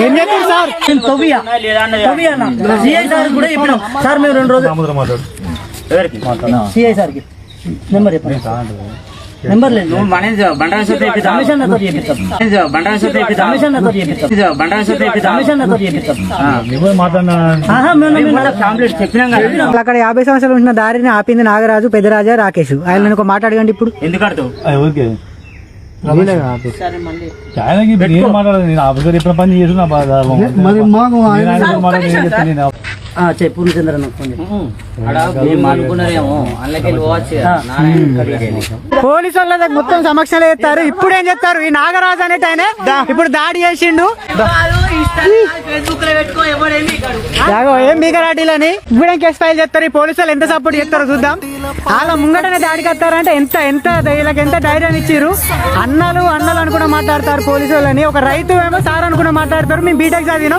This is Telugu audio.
ఏం చెప్పారు సార్? సిఐ సార్ కూడా చెప్పినాం సార్. మేము 2 రోజులు సిఐ సార్కి నెంబర్ చెప్పండి. నెంబర్ లేదు. అక్కడ 50 సంవత్సరాలు ఉంటున్న దారిని ఆపింది నాగరాజు, పెద్దరాజా, రాకేష్. ఆయన ఒక మాట అడగండి ఇప్పుడు. ఎందుకు పూర్ణచంద్ర పోలీసు వాళ్ళ దగ్గర మొత్తం సమక్షంలో చేస్తారు. ఇప్పుడు ఏం చేస్తారు? ఈ నాగరాజు అనేట ఆయన ఇప్పుడు దాడి చేసిండు. ఏం మీకరాటీలని ఇప్పుడు ఏం కేసు ఫైల్ చేస్తారు? ఈ పోలీసు వాళ్ళు ఎంత సపోర్ట్ చేస్తారో చూద్దాం. వాళ్ళ ముంగటనే దాడికి వస్తారంటే వీళ్ళకి ఎంత ధైర్యాన్ని ఇచ్చిర్రు. అన్నలు అనుకున్న మాట్లాడతారు పోలీసు వాళ్ళని. ఒక రైతు ఏమో సార్ అనుకున్న మాట్లాడతారు. మేము బీటెక్ చదివినాం,